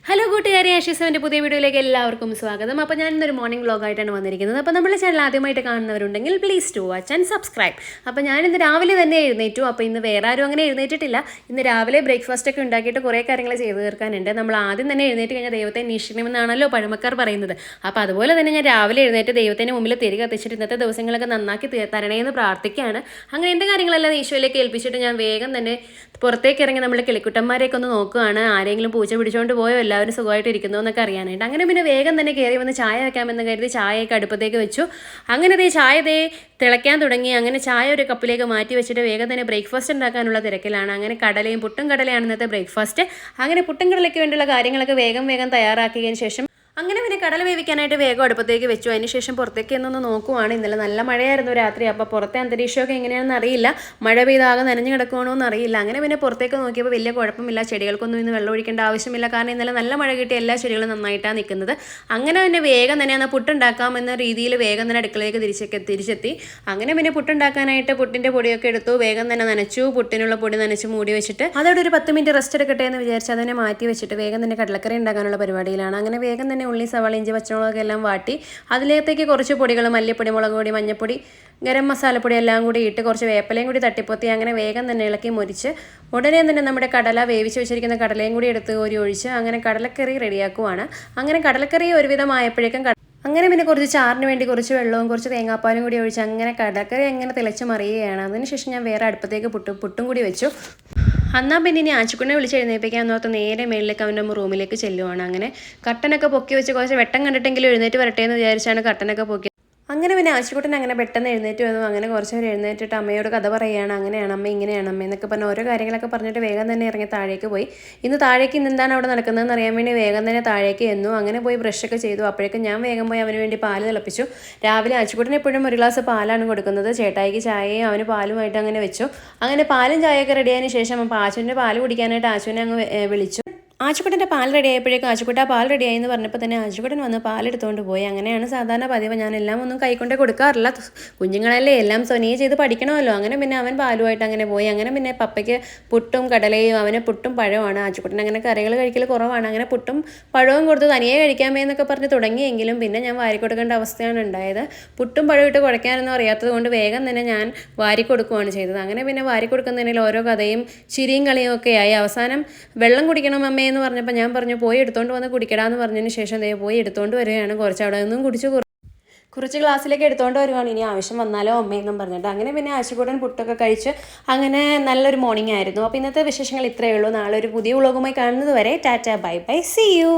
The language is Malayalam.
ഹലോ കൂട്ടുകാരെ, ആഷീസവൻ്റെ പുതിയ വീഡിയോയിലേക്ക് എല്ലാവർക്കും സ്വാഗതം. അപ്പോൾ ഞാൻ ഇന്നൊരു മോർണിംഗ് വ്ളോഗായിട്ടാണ് വന്നിരിക്കുന്നത്. അപ്പോൾ നമ്മുടെ ചാനൽ ആദ്യമായിട്ട് കാണുന്നവരുണ്ടെങ്കിൽ please to watch and subscribe. അപ്പോൾ ഞാനിന്ന് രാവിലെ തന്നെ എഴുന്നേറ്റു. അപ്പോൾ ഇന്ന് വേറെ ആരും അങ്ങനെ എഴുന്നേറ്റിട്ടില്ല. ഇന്ന് രാവിലെ ബ്രേക്ക്ഫാസ്റ്റ് ഒക്കെ ഉണ്ടാക്കിയിട്ട് കുറേ കാര്യങ്ങൾ ചെയ്ത് തീർക്കാനുണ്ട്. നമ്മൾ ആദ്യം തന്നെ എഴുന്നേറ്റ് കഴിഞ്ഞാൽ ദൈവത്തെ അന്വേഷിക്കണമെന്നാണല്ലോ പഴമക്കാർ പറയുന്നത്. അപ്പോൾ അതുപോലെ തന്നെ ഞാൻ രാവിലെ എഴുന്നേറ്റ് ദൈവത്തിൻ്റെ മുമ്പിൽ തിരി കത്തിച്ചിട്ട് ഇന്നത്തെ ദിവസങ്ങളൊക്കെ നന്നാക്കി തരണേന്ന് പ്രാർത്ഥിക്കുകയാണ്. അങ്ങനെ എൻ്റെ കാര്യങ്ങളെല്ലാം ഈശോയിലേക്ക് ഏൽപ്പിച്ചിട്ട് ഞാൻ വേഗം തന്നെ പുറത്തേക്ക് ഇറങ്ങി നമ്മുടെ കിളിക്കുട്ടന്മാരെയൊക്കെ ഒന്ന് നോക്കുകയാണ്. ആരെങ്കിലും പൂച്ച പിടിച്ചുകൊണ്ട് പോയോ, എല്ലാവരും സുഖമായിട്ട് ഇരിക്കുന്നു എന്നൊക്കെ അറിയാനായിട്ട്. അങ്ങനെ പിന്നെ വേഗം തന്നെ കയറി വന്ന് ചായ വെക്കാമെന്ന് കരുതി ചായയൊക്കെ അടുപ്പത്തേക്ക് വെച്ചു. അങ്ങനെ ചായ തിളയ്ക്കാൻ തുടങ്ങി. അങ്ങനെ ചായ ഒരു കപ്പിലേക്ക് മാറ്റി വെച്ചിട്ട് വേഗം തന്നെ ബ്രേക്ക്ഫാസ്റ്റ് ഉണ്ടാക്കാനുള്ള തിരക്കിലാണ്. അങ്ങനെ കടലയും പുട്ടും കടലയാണ് ഇന്നത്തെ ബ്രേക്ക്ഫാസ്റ്റ്. അങ്ങനെ പുട്ടും കടലയ്ക്ക് വേണ്ടിയുള്ള കാര്യങ്ങളൊക്കെ വേഗം തയ്യാറാക്കിയതിന് ശേഷം അങ്ങനെ പിന്നെ കടല വേവിക്കാനായിട്ട് വേഗം അടുപ്പത്തേക്ക് വെച്ചു. അതിനുശേഷം പുറത്തേക്ക് എന്നൊന്ന് നോക്കുവാണ്. ഇന്നലെ നല്ല മഴയായിരുന്നു രാത്രി. അപ്പോൾ പുറത്തെ അന്തരീക്ഷമൊക്കെ എങ്ങനെയാണെന്ന് അറിയില്ല. മഴ പെയ്താകെ നനഞ്ഞു കിടക്കുവാണോ എന്ന് അറിയില്ല. അങ്ങനെ പിന്നെ പുറത്തേക്ക് നോക്കിയപ്പോൾ വലിയ കുഴപ്പമില്ല. ചെടികൾക്കൊന്നും ഇന്ന് വെള്ളം ഒഴിക്കേണ്ട ആവശ്യമില്ല. കാരണം ഇന്നലെ നല്ല മഴ കിട്ടി എല്ലാ ചെടികളും നന്നായിട്ടാണ് നിൽക്കുന്നത്. അങ്ങനെ പിന്നെ വേഗം തന്നെ എന്നാൽ പുട്ടുണ്ടാക്കാമെന്ന രീതിയിൽ വേഗം തന്നെ അടുക്കളയിലേക്ക് തിരിച്ചെത്തി. അങ്ങനെ പിന്നെ പുട്ടുണ്ടാക്കാനായിട്ട് പുട്ടിൻ്റെ പൊടിയൊക്കെ എടുത്തു. വേഗം തന്നെ നനച്ചു. പുട്ടിനുള്ള പൊടി നനച്ച് മൂടി വെച്ചിട്ട് അതോടെ ഒരു 10 മിനിറ്റ് റെസ്റ്റ് എടുക്കട്ടെ എന്ന് വിചാരിച്ച് അതിനെ മാറ്റി വെച്ചിട്ട് വേഗം തന്നെ കടലക്കറി ഉണ്ടാക്കാനുള്ള പരിപാടിയിലാണ്. അങ്ങനെ വേഗം തന്നെ ഉള്ളി, സവാള, ഇഞ്ചി, പച്ചമുളകൊക്കെ എല്ലാം വാട്ടി അതിലേക്ക് കുറച്ച് പൊടികൾ, മല്ലിപ്പൊടി, മുളക് പൊടി, മഞ്ഞൾപ്പൊടി, ഗരം മസാലപ്പൊടി എല്ലാം കൂടി ഇട്ട് കുറച്ച് വേപ്പിലയും കൂടി തട്ടിപ്പൊത്തി അങ്ങനെ വേഗം തന്നെ ഇളക്കി മുരിച്ച് ഉടനെ തന്നെ നമ്മുടെ കടല വേവിച്ച് വെച്ചിരിക്കുന്ന കടലയും കൂടി എടുത്ത് കോരി ഒഴിച്ച് അങ്ങനെ കടലക്കറി റെഡിയാക്കുവാണ്. അങ്ങനെ കടലക്കറി ഒരുവിധമായപ്പോഴേക്കും അങ്ങനെ പിന്നെ കുറച്ച് ചാറിന് വേണ്ടി കുറച്ച് വെള്ളവും കുറച്ച് തേങ്ങാപ്പാലും കൂടി ഒഴിച്ച് അങ്ങനെ കടലക്കറി അങ്ങനെ തിളച്ച് മറിയുകയാണ്. അതിനുശേഷം ഞാൻ വേറെ അടുപ്പത്തേക്ക് പുട്ടും കൂടി വെച്ചു. എന്നാൽ പിന്നെ ഇനി ആച്ചുക്കുണ്ണെ വിളിച്ച് എഴുന്നേൽപ്പിക്കാൻ നോർത്ത് നേരെ മേളിലേക്ക് അവൻ്റെ റൂമിലേക്ക് ചെല്ലുവാണ്. അങ്ങനെ കട്ടനൊക്കെ പൊക്കി വെച്ച് കുറച്ച് വെട്ടം കണ്ടിട്ടെങ്കിലും എഴുന്നേറ്റ് വരട്ടെ എന്ന് വിചാരിച്ചാണ് കട്ടനൊക്കെ പൊക്കി. അങ്ങനെ പിന്നെ ആശുക്കുട്ടൻ അങ്ങനെ പെട്ടെന്ന് എഴുന്നേറ്റ് വന്നു. അങ്ങനെ കുറച്ച് നേരം എഴുന്നേറ്റിട്ട് അമ്മയോട് കഥ പറയുകയാണ്. അങ്ങനെയാണ് അമ്മ, ഇങ്ങനെയാണ് അമ്മ എന്നൊക്കെ പറഞ്ഞ് ഓരോ കാര്യങ്ങളൊക്കെ പറഞ്ഞിട്ട് വേഗം തന്നെ ഇറങ്ങി താഴേക്ക് പോയി. ഇന്ന് എന്താണ് അവിടെ നടക്കുന്നതെന്ന് അറിയാൻ വേണ്ടി വേഗം തന്നെ താഴേക്ക് എന്നു. അങ്ങനെ പോയി ബ്രഷൊക്കെ ചെയ്തു. അപ്പോഴേക്കും ഞാൻ വേഗം പോയി അവന് വേണ്ടി പാല് തിളപ്പിച്ചു. രാവിലെ ആശുക്കുട്ടൻ എപ്പോഴും ഒരു ഗ്ലാസ് പാലാണ് കൊടുക്കുന്നത്. ചേട്ടായിക്ക് ചായയും അവന് പാലുമായിട്ട് അങ്ങനെ വെച്ചു. അങ്ങനെ പാലും ചായയൊക്കെ റെഡിയായതിനു ശേഷം അപ്പോൾ ആശുവിൻ്റെ പാല് കുടിക്കാനായിട്ട് ആശുവിനെ അങ്ങ് വിളിച്ചു. ആച്ചുക്കുട്ടൻ്റെ പാൽ റെഡി ആയപ്പോഴേക്കും ആച്ചുക്കുട്ട പാൽ റെഡിയായി എന്ന് പറഞ്ഞപ്പോൾ തന്നെ ആച്ചുക്കുട്ടൻ വന്ന് പാലെടുത്തുകൊണ്ട് പോയി. അങ്ങനെയാണ് സാധാരണ പതിവ്. ഞാൻ എല്ലാം ഒന്നും കൈക്കൊണ്ടേ കൊടുക്കാറില്ല. കുഞ്ഞുങ്ങളല്ലേ, എല്ലാം സ്വനിയെ ചെയ്ത് പഠിക്കണമല്ലോ. അങ്ങനെ പിന്നെ അവൻ പാലുമായിട്ട് അങ്ങനെ പോയി. അങ്ങനെ പിന്നെ പപ്പയ്ക്ക് പുട്ടും കടലയും, അവന് പുട്ടും പഴമാണ്. ആച്ചുക്കുട്ടൻ അങ്ങനെ കറികൾ കഴിക്കൽ കുറവാണ്. അങ്ങനെ പുട്ടും പഴവും കൊടുത്ത് തനിയെ കഴിക്കാമേ എന്നൊക്കെ പറഞ്ഞ് തുടങ്ങിയെങ്കിലും പിന്നെ ഞാൻ വാരി കൊടുക്കേണ്ട അവസ്ഥയാണ് ഉണ്ടായത്. പുട്ടും പഴവും ഇട്ട് കുഴയ്ക്കാനൊന്നും അറിയാത്തത് കൊണ്ട് വേഗം തന്നെ ഞാൻ വാരി കൊടുക്കുകയാണ് ചെയ്തത്. അങ്ങനെ പിന്നെ വാരി കൊടുക്കുന്നതിൽ ഓരോ കഥയും ചിരിയും കളിയും ഒക്കെ ആയി. അവസാനം വെള്ളം കുടിക്കണം അമ്മേ എന്ന് പറഞ്ഞപ്പോൾ ഞാൻ പറഞ്ഞു പോയി എടുത്തോണ്ട് വന്ന് കുടിക്കടാന്ന് പറഞ്ഞതിന് ശേഷം പോയി എടുത്തോണ്ട് വരികയാണ്. കുറച്ച് അവിടെ നിന്നും കുടിച്ച് കുറച്ച് ഗ്ലാസ്സിലേക്ക് എടുത്തുകൊണ്ട് വരുവാണ്. ഇനി ആവശ്യം വന്നാലോ അമ്മയെന്നും പറഞ്ഞിട്ട്. അങ്ങനെ പിന്നെ ആശുകൂടൻ പുട്ടൊക്കെ കഴിച്ച് അങ്ങനെ നല്ലൊരു മോർണിംഗ് ആയിരുന്നു. അപ്പോൾ ഇന്നത്തെ വിശേഷങ്ങൾ ഇത്രയേ ഉള്ളൂ. നാളെ ഒരു പുതിയ വ്ളോഗുമായി കാണുന്നത് വരെ tata, bye bye, see U.